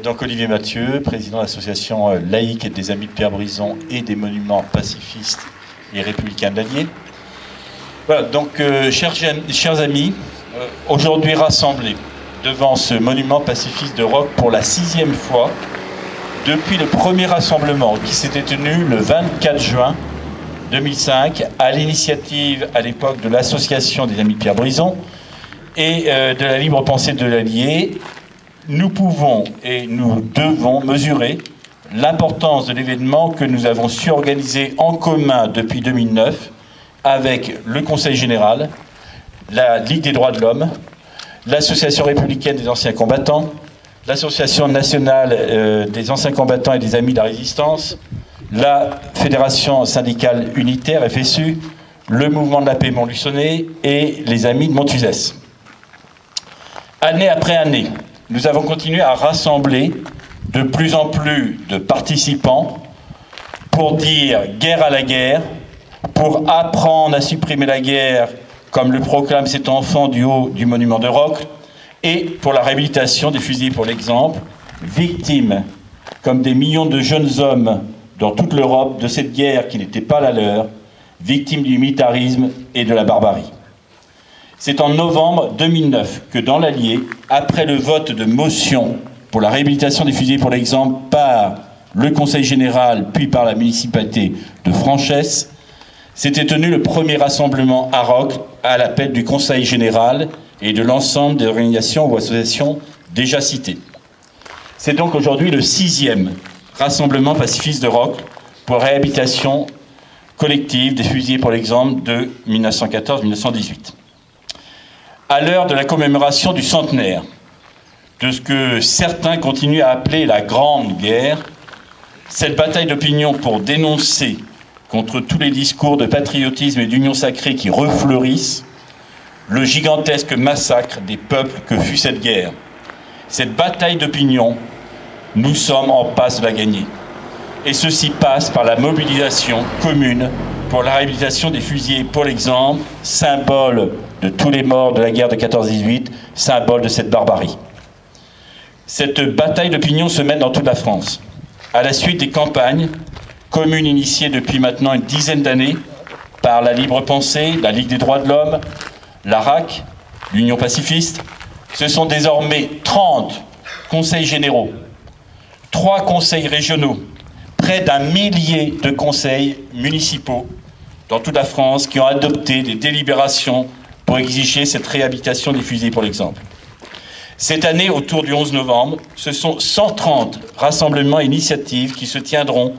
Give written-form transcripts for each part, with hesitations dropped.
Donc Olivier Mathieu, président de l'association laïque et des Amis de Pierre Brisson et des monuments pacifistes et républicains de l'Allier. Voilà, donc chers amis, aujourd'hui rassemblés devant ce monument pacifiste de Roques pour la 6e fois depuis le premier rassemblement qui s'était tenu le 24 juin 2005 à l'initiative à l'époque de l'association des Amis de Pierre Brisson et de la libre pensée de l'Allier. Nous pouvons et nous devons mesurer l'importance de l'événement que nous avons su organiser en commun depuis 2009 avec le Conseil général, la Ligue des droits de l'homme, l'Association républicaine des anciens combattants, l'Association nationale des anciens combattants et des amis de la résistance, la Fédération syndicale unitaire, FSU, le mouvement de la paix Montluçonnet et les amis de Montuzès. Année après année, nous avons continué à rassembler de plus en plus de participants pour dire guerre à la guerre, pour apprendre à supprimer la guerre, comme le proclame cet enfant du haut du monument de Roques, et pour la réhabilitation des fusillés pour l'exemple, victimes, comme des millions de jeunes hommes dans toute l'Europe, de cette guerre qui n'était pas la leur, victimes du militarisme et de la barbarie. C'est en novembre 2009 que dans l'Allier, après le vote de motion pour la réhabilitation des fusillés pour l'exemple par le Conseil général puis par la municipalité de Franchesse, s'était tenu le premier rassemblement à Roques à l'appel du Conseil général et de l'ensemble des organisations ou associations déjà citées. C'est donc aujourd'hui le 6e rassemblement pacifiste de Roques pour réhabilitation collective des fusillés pour l'exemple de 1914-1918. À l'heure de la commémoration du centenaire de ce que certains continuent à appeler la Grande Guerre, cette bataille d'opinion pour dénoncer contre tous les discours de patriotisme et d'union sacrée qui refleurissent le gigantesque massacre des peuples que fut cette guerre. Cette bataille d'opinion, nous sommes en passe de la gagner. Et ceci passe par la mobilisation commune pour la réhabilitation des fusillés pour l'exemple, symbole de tous les morts de la guerre de 14-18, symbole de cette barbarie. Cette bataille d'opinion se mène dans toute la France, à la suite des campagnes communes initiées depuis maintenant une dizaine d'années par la Libre Pensée, la Ligue des droits de l'homme, la RAC, l'Union pacifiste. Ce sont désormais 30 conseils généraux, 3 conseils régionaux, près d'un millier de conseils municipaux dans toute la France qui ont adopté des délibérations pour exiger cette réhabilitation des fusillés pour l'exemple. Cette année, autour du 11 novembre, ce sont 130 rassemblements et initiatives qui se tiendront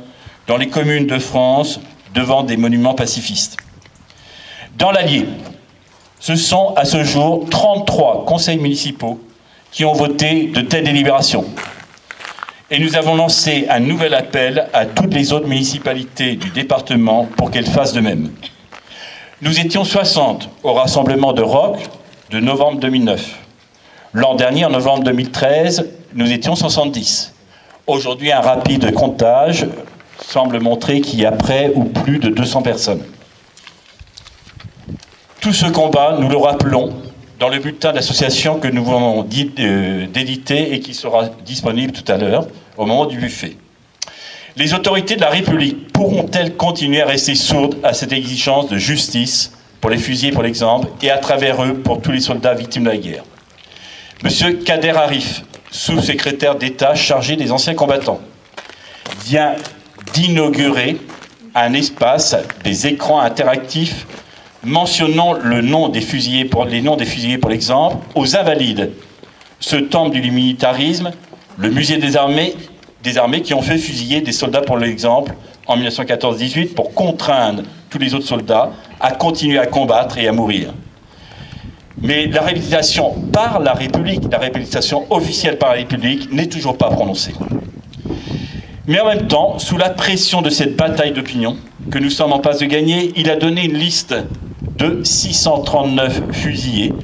dans les communes de France devant des monuments pacifistes. Dans l'Allier, ce sont à ce jour 33 conseils municipaux qui ont voté de telles délibérations. Et nous avons lancé un nouvel appel à toutes les autres municipalités du département pour qu'elles fassent de même. Nous étions 60 au rassemblement de Roques de novembre 2009. L'an dernier, en novembre 2013, nous étions 70. Aujourd'hui, un rapide comptage semble montrer qu'il y a près ou plus de 200 personnes. Tout ce combat, nous le rappelons dans le bulletin d'association que nous venons d'éditer et qui sera disponible tout à l'heure, au moment du buffet. Les autorités de la République pourront-elles continuer à rester sourdes à cette exigence de justice pour les fusillés, pour l'exemple, et à travers eux pour tous les soldats victimes de la guerre? Monsieur Kader Arif, sous-secrétaire d'État chargé des anciens combattants, vient d'inaugurer un espace, des écrans interactifs mentionnant les noms des fusillés pour l'exemple, aux Invalides, ce temple du militarisme, le musée des armées qui ont fait fusiller des soldats pour l'exemple en 1914-18 pour contraindre tous les autres soldats à continuer à combattre et à mourir. Mais la réhabilitation par la République, la réhabilitation officielle par la République n'est toujours pas prononcée. Mais en même temps, sous la pression de cette bataille d'opinion que nous sommes en passe de gagner, il a donné une liste de 639 fusillés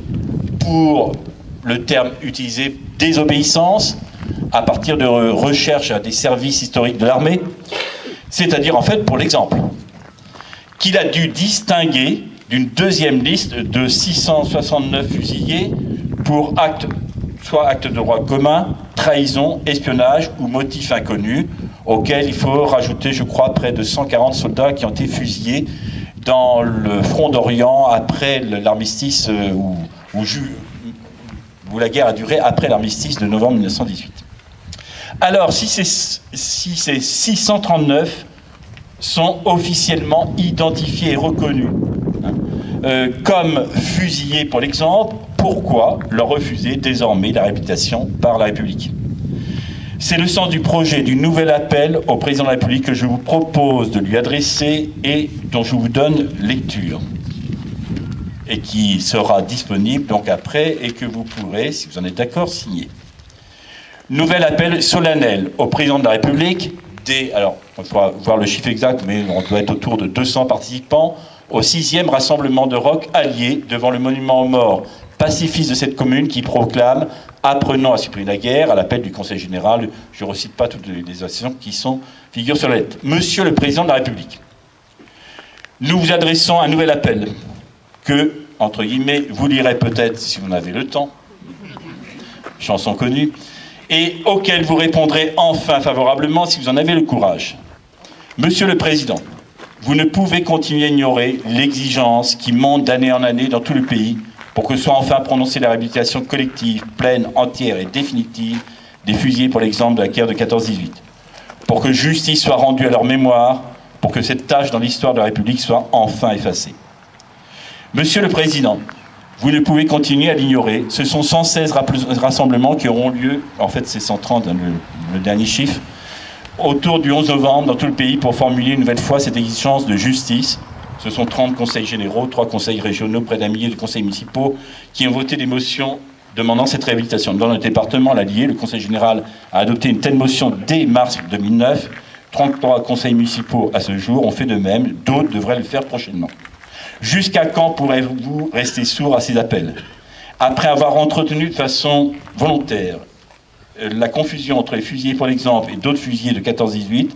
pour le terme utilisé désobéissance à partir de recherches à des services historiques de l'armée, c'est-à-dire en fait pour l'exemple, qu'il a dû distinguer d'une deuxième liste de 669 fusillés pour soit acte de droit commun, trahison, espionnage ou motif inconnu, auquel il faut rajouter, je crois, près de 140 soldats qui ont été fusillés dans le front d'Orient après l'armistice, où la guerre a duré après l'armistice de novembre 1918. Alors, si ces 639 sont officiellement identifiés et reconnus comme fusillés pour l'exemple, pourquoi leur refuser désormais la réhabilitation par la République? C'est le sens du projet du nouvel appel au président de la République que je vous propose de lui adresser et dont je vous donne lecture, et qui sera disponible donc après et que vous pourrez, si vous en êtes d'accord, signer. Nouvel appel solennel au président de la République, alors il faudra voir le chiffre exact, mais on doit être autour de 200 participants, au 6e rassemblement de rock allié devant le monument aux morts pacifistes de cette commune qui proclame « Apprenons à supprimer la guerre » à l'appel du Conseil général. Je ne recite pas toutes les associations qui figurent sur la lettre. Monsieur le Président de la République, nous vous adressons un nouvel appel que, entre guillemets, vous lirez peut-être si vous en avez le temps, chanson connue, et auquel vous répondrez enfin favorablement si vous en avez le courage. Monsieur le Président, vous ne pouvez continuer à ignorer l'exigence qui monte d'année en année dans tout le pays pour que soit enfin prononcée la réhabilitation collective, pleine, entière et définitive des fusillés pour l'exemple de la guerre de 14-18. Pour que justice soit rendue à leur mémoire, pour que cette tâche dans l'histoire de la République soit enfin effacée. Monsieur le Président, vous ne pouvez continuer à l'ignorer. Ce sont 116 rassemblements qui auront lieu, en fait c'est 130, le dernier chiffre, autour du 11 novembre dans tout le pays pour formuler une nouvelle fois cette exigence de justice. Ce sont 30 conseils généraux, 3 conseils régionaux, près d'un millier de conseils municipaux qui ont voté des motions demandant cette réhabilitation. Dans notre département, l'Allier, le conseil général a adopté une telle motion dès mars 2009. 33 conseils municipaux à ce jour ont fait de même. D'autres devraient le faire prochainement. Jusqu'à quand pourrez-vous rester sourd à ces appels? Après avoir entretenu de façon volontaire la confusion entre les fusillés pour l'exemple et d'autres fusillés de 14-18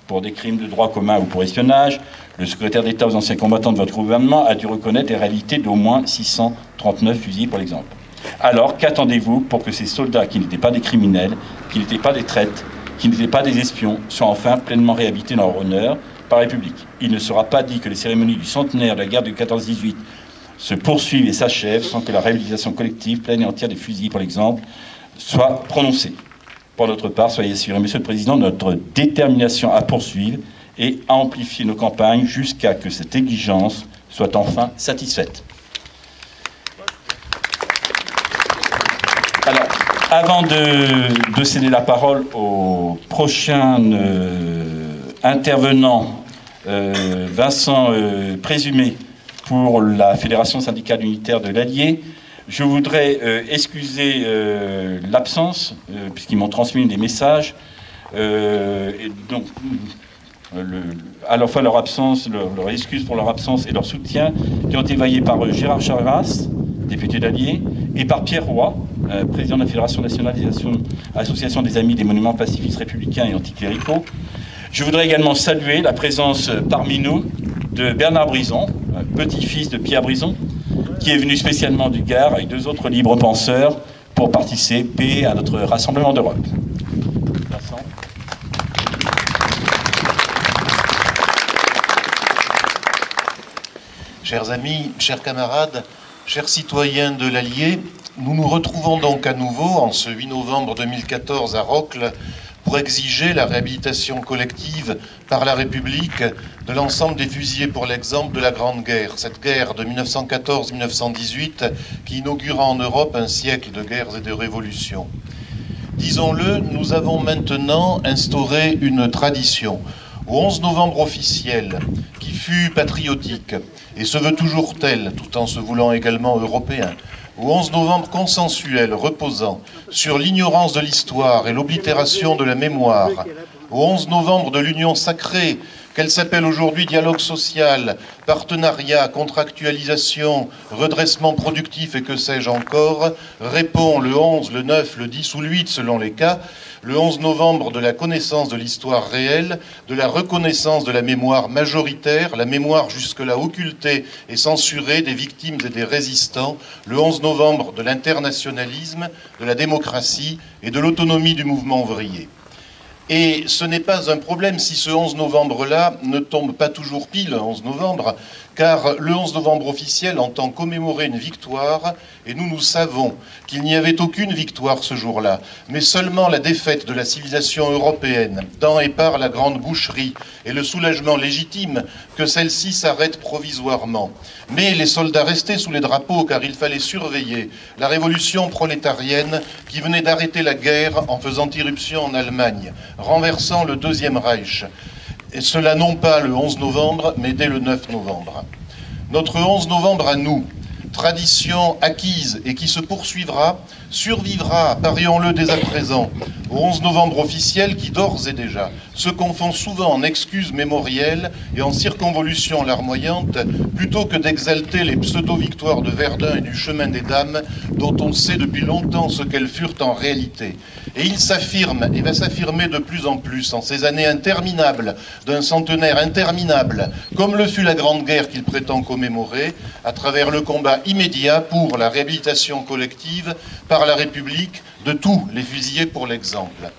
pour des crimes de droit commun ou pour espionnage, le secrétaire d'État aux anciens combattants de votre gouvernement a dû reconnaître les réalités d'au moins 639 fusillés pour l'exemple. Alors, qu'attendez-vous pour que ces soldats qui n'étaient pas des criminels, qui n'étaient pas des traîtres, qui n'étaient pas des espions, soient enfin pleinement réhabilités dans leur honneur par la République? Il ne sera pas dit que les cérémonies du centenaire de la guerre de 14-18 se poursuivent et s'achèvent sans que la réhabilitation collective, pleine et entière des fusillés pour l'exemple, soit prononcée. Pour notre part, soyez assurés, Monsieur le Président, de notre détermination à poursuivre et à amplifier nos campagnes jusqu'à ce que cette exigence soit enfin satisfaite. Alors, avant de céder la parole au prochain intervenant, Vincent Présumé, pour la Fédération syndicale unitaire de l'Allier, je voudrais excuser l'absence, puisqu'ils m'ont transmis des messages, et donc à la fois leur absence, leur excuse pour leur absence et leur soutien, qui ont été évalués par Gérard Charras, député d'Allier, et par Pierre Roy, président de la Fédération nationale des associations des amis des monuments pacifistes républicains et anticléricaux. Je voudrais également saluer la présence parmi nous de Bernard Brison, petit-fils de Pierre Brison, qui est venu spécialement du Gard avec 2 autres libres penseurs pour participer à notre rassemblement d'Europe. Vincent. Chers amis, chers camarades, chers citoyens de l'Allier, nous nous retrouvons donc à nouveau en ce 8 novembre 2014 à Rocles pour exiger la réhabilitation collective par la République de l'ensemble des fusillés pour l'exemple de la Grande Guerre, cette guerre de 1914-1918 qui inaugura en Europe un siècle de guerres et de révolutions. Disons-le, nous avons maintenant instauré une tradition au 11 novembre officiel qui fut patriotique et se veut toujours tel tout en se voulant également européen. Au 11 novembre consensuel reposant sur l'ignorance de l'histoire et l'oblitération de la mémoire, au 11 novembre de l'union sacrée qu'elle s'appelle aujourd'hui dialogue social, partenariat, contractualisation, redressement productif et que sais-je encore, répond le 11, le 9, le 10 ou le 8 selon les cas, le 11 novembre de la connaissance de l'histoire réelle, de la reconnaissance de la mémoire majoritaire, la mémoire jusque-là occultée et censurée des victimes et des résistants, le 11 novembre de l'internationalisme, de la démocratie et de l'autonomie du mouvement ouvrier. Et ce n'est pas un problème si ce 11 novembre-là ne tombe pas toujours pile, le 11 novembre, car le 11 novembre officiel entend commémorer une victoire, et nous savons qu'il n'y avait aucune victoire ce jour-là, mais seulement la défaite de la civilisation européenne, dans et par la grande boucherie, et le soulagement légitime que celle-ci s'arrête provisoirement. Mais les soldats restaient sous les drapeaux, car il fallait surveiller la révolution prolétarienne qui venait d'arrêter la guerre en faisant irruption en Allemagne, renversant le Deuxième Reich. Et cela non pas le 11 novembre, mais dès le 9 novembre. Notre 11 novembre à nous, tradition acquise et qui se poursuivra, survivra, parions-le dès à présent, au 11 novembre officiel qui d'ores et déjà se confond souvent en excuses mémorielles et en circonvolutions larmoyantes, plutôt que d'exalter les pseudo-victoires de Verdun et du chemin des dames, dont on sait depuis longtemps ce qu'elles furent en réalité. Et il s'affirme et va s'affirmer de plus en plus en ces années interminables, d'un centenaire interminable, comme le fut la Grande Guerre qu'il prétend commémorer, à travers le combat immédiat pour la réhabilitation collective par la République de tous les fusillés pour l'exemple.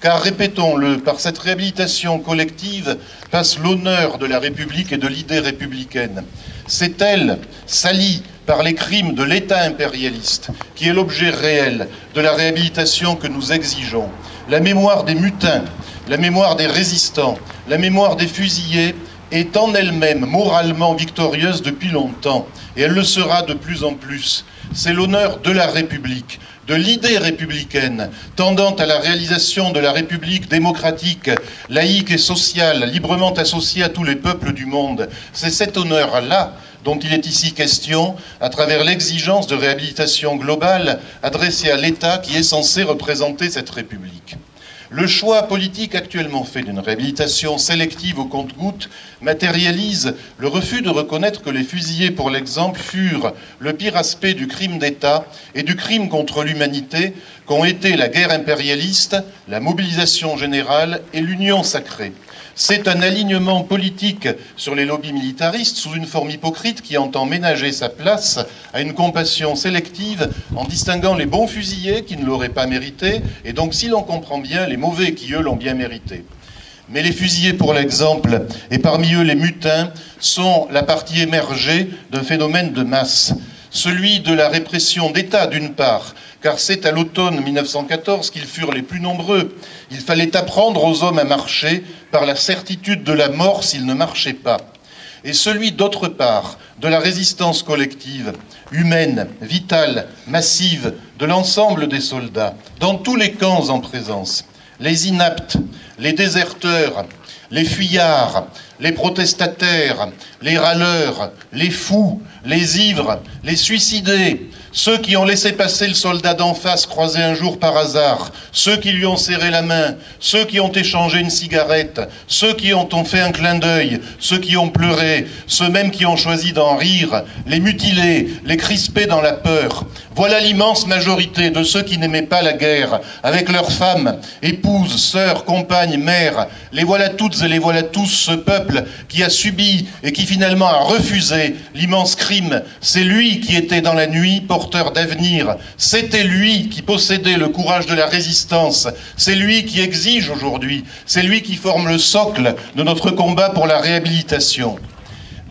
Car, répétons-le, par cette réhabilitation collective passe l'honneur de la République et de l'idée républicaine. C'est elle, salie par les crimes de l'État impérialiste, qui est l'objet réel de la réhabilitation que nous exigeons. La mémoire des mutins, la mémoire des résistants, la mémoire des fusillés est en elle-même moralement victorieuse depuis longtemps, et elle le sera de plus en plus. C'est l'honneur de la République, de l'idée républicaine, tendant à la réalisation de la République démocratique, laïque et sociale, librement associée à tous les peuples du monde. C'est cet honneur-là dont il est ici question, à travers l'exigence de réhabilitation globale adressée à l'État qui est censé représenter cette République. Le choix politique actuellement fait d'une réhabilitation sélective au compte-gouttes matérialise le refus de reconnaître que les fusillés, pour l'exemple, furent le pire aspect du crime d'État et du crime contre l'humanité qu'ont été la guerre impérialiste, la mobilisation générale et l'union sacrée. C'est un alignement politique sur les lobbies militaristes sous une forme hypocrite qui entend ménager sa place à une compassion sélective en distinguant les bons fusillés qui ne l'auraient pas mérité et donc, si l'on comprend bien, les mauvais qui, eux, l'ont bien mérité. Mais les fusillés, pour l'exemple, et parmi eux les mutins, sont la partie émergée d'un phénomène de masse. Celui de la répression d'État, d'une part, car c'est à l'automne 1914 qu'ils furent les plus nombreux. Il fallait apprendre aux hommes à marcher par la certitude de la mort s'ils ne marchaient pas. Et celui, d'autre part, de la résistance collective, humaine, vitale, massive, de l'ensemble des soldats, dans tous les camps en présence. Les inaptes, les déserteurs, les fuyards, les protestataires, les râleurs, les fous, les ivres, les suicidés, ceux qui ont laissé passer le soldat d'en face croisé un jour par hasard, ceux qui lui ont serré la main, ceux qui ont échangé une cigarette, ceux qui ont fait un clin d'œil, ceux qui ont pleuré, ceux même qui ont choisi d'en rire, les mutilés, les crispés dans la peur. Voilà l'immense majorité de ceux qui n'aimaient pas la guerre, avec leurs femmes, épouses, sœurs, compagnes, mères. Les voilà toutes et les voilà tous, ce peuple qui a subi et qui finalement a refusé l'immense crime. C'est lui qui était dans la nuit porteur d'avenir. C'était lui qui possédait le courage de la résistance. C'est lui qui exige aujourd'hui. C'est lui qui forme le socle de notre combat pour la réhabilitation.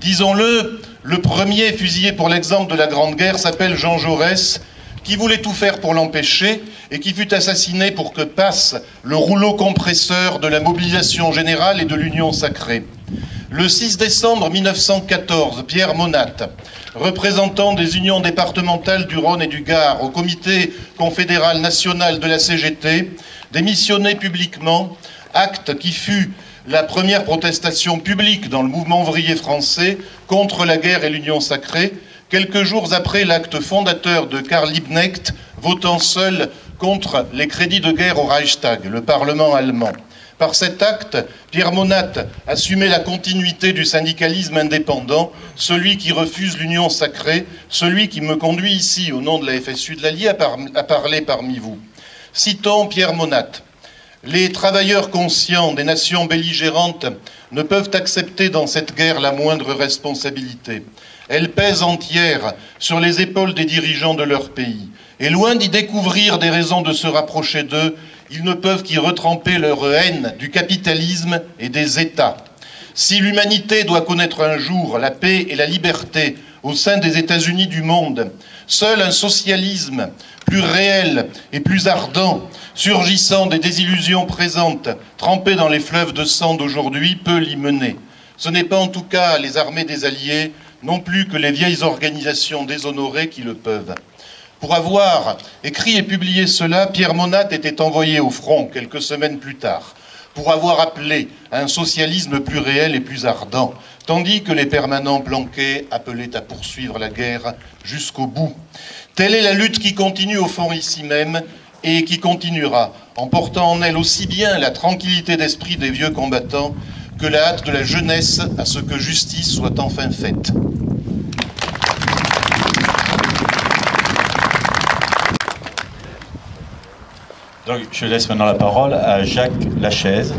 Disons-le, le premier fusillé pour l'exemple de la Grande Guerre s'appelle Jean Jaurès, qui voulait tout faire pour l'empêcher et qui fut assassiné pour que passe le rouleau compresseur de la mobilisation générale et de l'union sacrée. Le 6 décembre 1914, Pierre Monat, représentant des unions départementales du Rhône et du Gard au comité confédéral national de la CGT, démissionnait publiquement, acte qui fut la première protestation publique dans le mouvement ouvrier français contre la guerre et l'union sacrée, quelques jours après l'acte fondateur de Karl Liebknecht, votant seul contre les crédits de guerre au Reichstag, le Parlement allemand. Par cet acte, Pierre Monat assumait la continuité du syndicalisme indépendant, celui qui refuse l'union sacrée, celui qui me conduit ici, au nom de la FSU de l'Allier, à parler parmi vous. Citons Pierre Monat. Les travailleurs conscients des nations belligérantes ne peuvent accepter dans cette guerre la moindre responsabilité. Elle pèse entière sur les épaules des dirigeants de leur pays. Et loin d'y découvrir des raisons de se rapprocher d'eux, ils ne peuvent qu'y retremper leur haine du capitalisme et des États. Si l'humanité doit connaître un jour la paix et la liberté au sein des États-Unis du monde, seul un socialisme plus réel et plus ardent, surgissant des désillusions présentes, trempé dans les fleuves de sang d'aujourd'hui, peut l'y mener. Ce n'est pas en tout cas les armées des Alliés, non plus que les vieilles organisations déshonorées qui le peuvent. Pour avoir écrit et publié cela, Pierre Monat était envoyé au front quelques semaines plus tard, pour avoir appelé à un socialisme plus réel et plus ardent, tandis que les permanents planqués appelaient à poursuivre la guerre jusqu'au bout. Telle est la lutte qui continue au fond ici même et qui continuera, en portant en elle aussi bien la tranquillité d'esprit des vieux combattants que la hâte de la jeunesse à ce que justice soit enfin faite. Donc, je laisse maintenant la parole à Jacques Lachaise,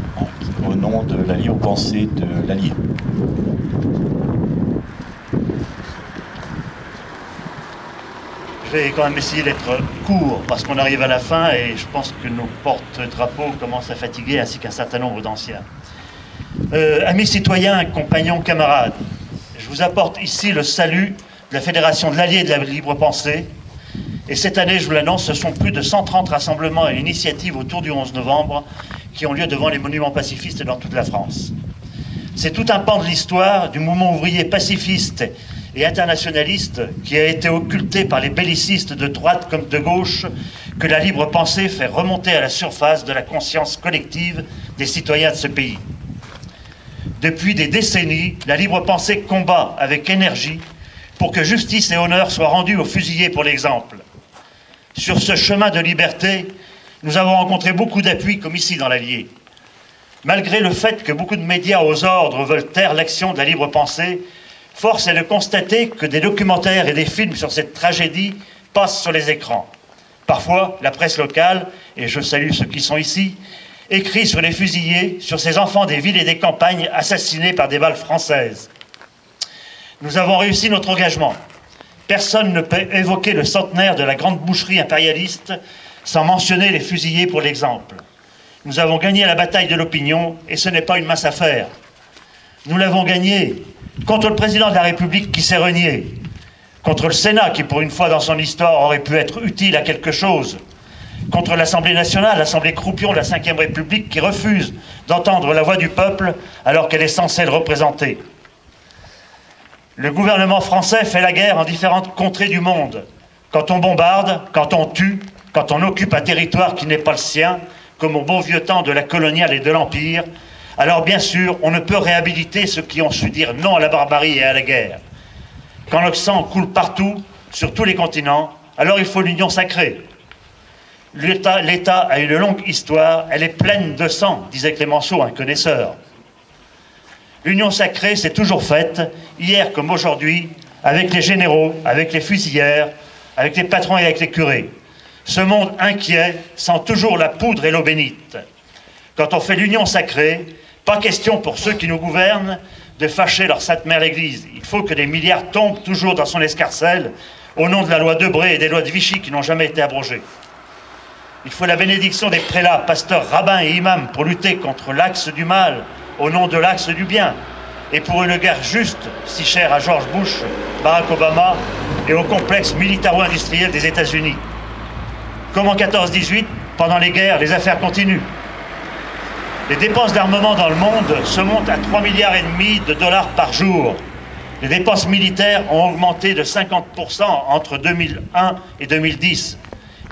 au nom de la libre pensée de l'Allier. Je vais quand même essayer d'être court, parce qu'on arrive à la fin et je pense que nos porte-drapeaux commencent à fatiguer, ainsi qu'un certain nombre d'anciens. Amis citoyens, compagnons, camarades, je vous apporte ici le salut de la Fédération de l'Allier et de la libre pensée. Et cette année, je vous l'annonce, ce sont plus de 130 rassemblements et initiatives autour du 11 novembre qui ont lieu devant les monuments pacifistes dans toute la France. C'est tout un pan de l'histoire du mouvement ouvrier pacifiste et internationaliste qui a été occulté par les bellicistes de droite comme de gauche que la libre pensée fait remonter à la surface de la conscience collective des citoyens de ce pays. Depuis des décennies, la libre pensée combat avec énergie pour que justice et honneur soient rendus aux fusillés pour l'exemple. Sur ce chemin de liberté, nous avons rencontré beaucoup d'appui, comme ici dans l'Allier. Malgré le fait que beaucoup de médias aux ordres veulent taire l'action de la libre pensée, force est de constater que des documentaires et des films sur cette tragédie passent sur les écrans. Parfois, la presse locale, et je salue ceux qui sont ici, écrit sur les fusillés, sur ces enfants des villes et des campagnes assassinés par des balles françaises. Nous avons réussi notre engagement. Personne ne peut évoquer le centenaire de la grande boucherie impérialiste sans mentionner les fusillés pour l'exemple. Nous avons gagné la bataille de l'opinion et ce n'est pas une mince affaire. Nous l'avons gagnée contre le président de la République qui s'est renié, contre le Sénat qui pour une fois dans son histoire aurait pu être utile à quelque chose, contre l'Assemblée nationale, l'Assemblée croupion de la Ve République qui refuse d'entendre la voix du peuple alors qu'elle est censée le représenter. Le gouvernement français fait la guerre en différentes contrées du monde. Quand on bombarde, quand on tue, quand on occupe un territoire qui n'est pas le sien, comme au bon vieux temps de la coloniale et de l'Empire, alors bien sûr, on ne peut réhabiliter ceux qui ont su dire non à la barbarie et à la guerre. Quand le sang coule partout, sur tous les continents, alors il faut l'union sacrée. L'État a une longue histoire, elle est pleine de sang, disait Clémenceau, un connaisseur. L'union sacrée s'est toujours faite, hier comme aujourd'hui, avec les généraux, avec les fusilières, avec les patrons et avec les curés. Ce monde inquiet sent toujours la poudre et l'eau bénite. Quand on fait l'union sacrée, pas question pour ceux qui nous gouvernent de fâcher leur sainte mère l'Église. Il faut que des milliards tombent toujours dans son escarcelle au nom de la loi Debré et des lois de Vichy qui n'ont jamais été abrogées. Il faut la bénédiction des prélats, pasteurs, rabbins et imams pour lutter contre l'axe du mal au nom de l'axe du bien, et pour une guerre juste, si chère à George Bush, Barack Obama et au complexe militaro-industriel des États-Unis. Comme en 14-18, pendant les guerres, les affaires continuent. Les dépenses d'armement dans le monde se montent à 3,5 milliards de dollars par jour. Les dépenses militaires ont augmenté de 50% entre 2001 et 2010,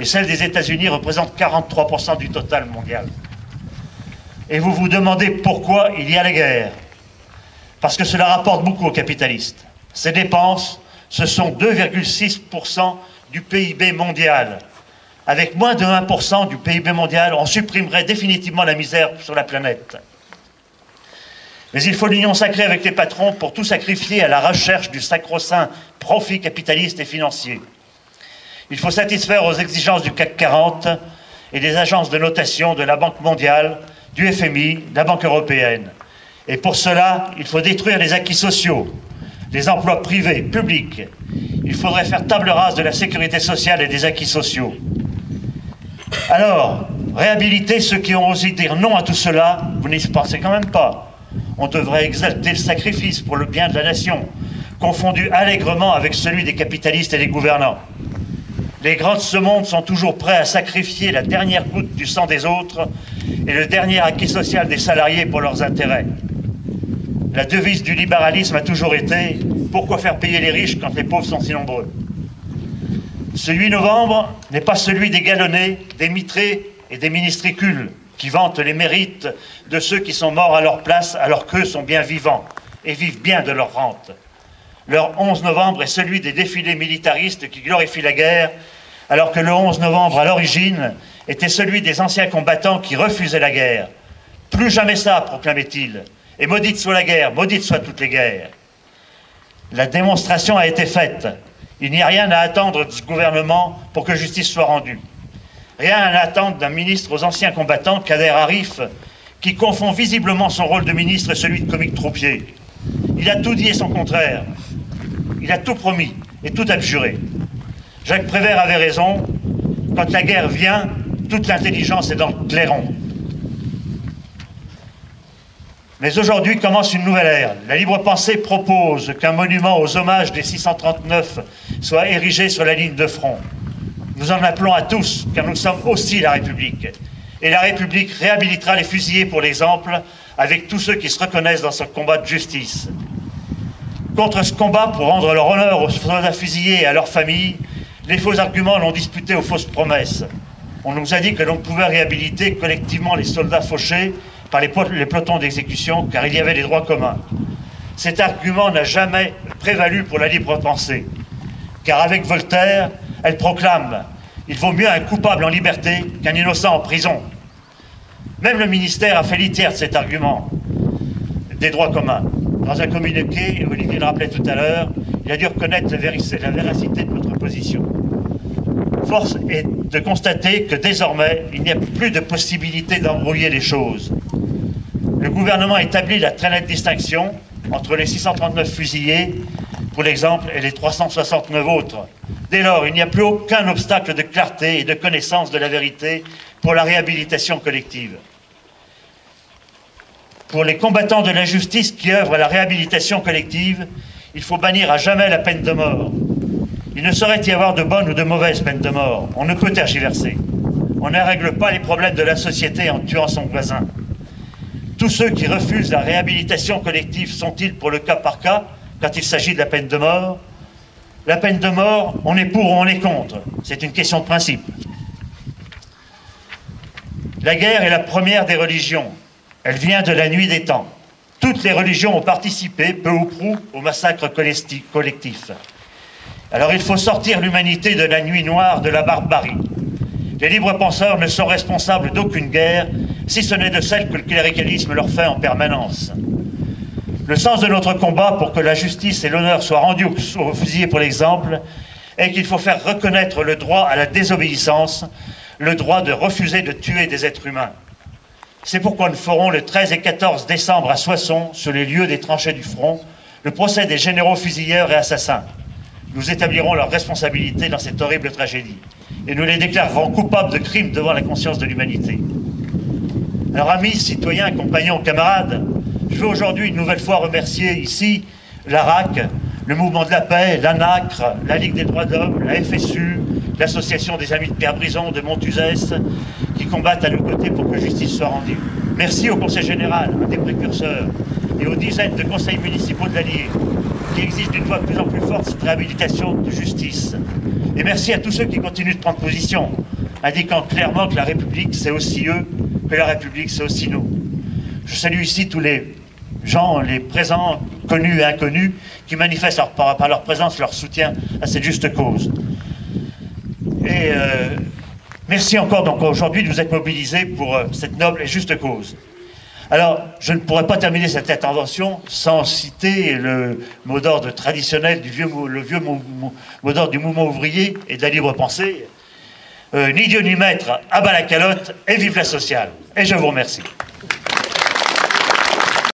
et celles des États-Unis représentent 43% du total mondial. Et vous vous demandez pourquoi il y a la guerre. Parce que cela rapporte beaucoup aux capitalistes. Ces dépenses, ce sont 2,6% du PIB mondial. Avec moins de 1% du PIB mondial, on supprimerait définitivement la misère sur la planète. Mais il faut l'union sacrée avec les patrons pour tout sacrifier à la recherche du sacro-saint profit capitaliste et financier. Il faut satisfaire aux exigences du CAC 40 et des agences de notation de la Banque mondiale, du FMI, de la Banque européenne. Et pour cela, il faut détruire les acquis sociaux, les emplois privés, publics. Il faudrait faire table rase de la sécurité sociale et des acquis sociaux. Alors, réhabiliter ceux qui ont osé dire non à tout cela, vous n'y pensez quand même pas. On devrait exalter le sacrifice pour le bien de la nation, confondu allègrement avec celui des capitalistes et des gouvernants. Les grands de ce monde sont toujours prêts à sacrifier la dernière goutte du sang des autres et le dernier acquis social des salariés pour leurs intérêts. La devise du libéralisme a toujours été « Pourquoi faire payer les riches quand les pauvres sont si nombreux ?» Ce 8 novembre n'est pas celui des galonnés, des mitrés et des ministricules qui vantent les mérites de ceux qui sont morts à leur place alors qu'eux sont bien vivants et vivent bien de leur rente. Leur 11 novembre est celui des défilés militaristes qui glorifient la guerre, alors que le 11 novembre, à l'origine, était celui des anciens combattants qui refusaient la guerre. Plus jamais ça, proclamait-il, et maudite soit la guerre, maudite soient toutes les guerres. La démonstration a été faite. Il n'y a rien à attendre du gouvernement pour que justice soit rendue. Rien à attendre d'un ministre aux anciens combattants, Kader Arif, qui confond visiblement son rôle de ministre et celui de comique troupier. Il a tout dit et son contraire. Il a tout promis et tout abjuré. Jacques Prévert avait raison. Quand la guerre vient, toute l'intelligence est dans le clairon. Mais aujourd'hui commence une nouvelle ère. La libre pensée propose qu'un monument aux hommages des 639 soit érigé sur la ligne de front. Nous en appelons à tous, car nous sommes aussi la République. Et la République réhabilitera les fusillés pour l'exemple, avec tous ceux qui se reconnaissent dans ce combat de justice. Contre ce combat, pour rendre leur honneur aux soldats fusillés et à leurs familles, les faux arguments l'ont disputé aux fausses promesses. On nous a dit que l'on pouvait réhabiliter collectivement les soldats fauchés par les pelotons d'exécution, car il y avait des droits communs. Cet argument n'a jamais prévalu pour la libre pensée, car avec Voltaire, elle proclame « Il vaut mieux un coupable en liberté qu'un innocent en prison ». Même le ministère a fait litière de cet argument des droits communs. Dans un communiqué, Olivier le rappelait tout à l'heure, il a dû reconnaître la véracité de notre position. Force est de constater que désormais, il n'y a plus de possibilité d'embrouiller les choses. Le gouvernement établit la très nette distinction entre les 639 fusillés, pour l'exemple, et les 369 autres. Dès lors, il n'y a plus aucun obstacle de clarté et de connaissance de la vérité pour la réhabilitation collective. Pour les combattants de l'injustice qui œuvrent à la réhabilitation collective, il faut bannir à jamais la peine de mort. Il ne saurait y avoir de bonnes ou de mauvaises peines de mort. On ne peut tergiverser. On ne règle pas les problèmes de la société en tuant son voisin. Tous ceux qui refusent la réhabilitation collective sont-ils pour le cas par cas quand il s'agit de la peine de mort? La peine de mort, on est pour ou on est contre. C'est une question de principe. La guerre est la première des religions. Elle vient de la nuit des temps. Toutes les religions ont participé, peu ou prou, au massacre collectif. Alors il faut sortir l'humanité de la nuit noire de la barbarie. Les libres penseurs ne sont responsables d'aucune guerre, si ce n'est de celle que le cléricalisme leur fait en permanence. Le sens de notre combat pour que la justice et l'honneur soient rendus aux fusillés pour l'exemple est qu'il faut faire reconnaître le droit à la désobéissance, le droit de refuser de tuer des êtres humains. C'est pourquoi nous ferons le 13 et 14 décembre à Soissons, sur les lieux des tranchées du front, le procès des généraux fusilleurs et assassins. Nous établirons leur responsabilité dans cette horrible tragédie et nous les déclarerons coupables de crimes devant la conscience de l'humanité. Alors amis, citoyens, compagnons, camarades, je veux aujourd'hui une nouvelle fois remercier ici l'ARAC, le Mouvement de la Paix, l'ANACRE, la Ligue des droits de l'homme, la FSU, l'Association des Amis de Pierre Brison de Montuzès, qui combattent à nos côtés pour que justice soit rendue. Merci au Conseil général, un des précurseurs, et aux dizaines de conseils municipaux de l'Allier, qui exigent d'une voix de plus en plus forte cette réhabilitation de justice. Et merci à tous ceux qui continuent de prendre position, indiquant clairement que la République, c'est aussi eux, que la République, c'est aussi nous. Je salue ici tous les gens, les présents, connus et inconnus, qui manifestent par leur présence leur soutien à cette juste cause. Et Merci encore donc aujourd'hui de vous être mobilisés pour cette noble et juste cause. Alors, je ne pourrais pas terminer cette intervention sans citer le mot d'ordre traditionnel du vieux mot d'ordre du mouvement ouvrier et de la libre pensée. Ni Dieu ni maître, à bas la calotte et vive la sociale. Et je vous remercie.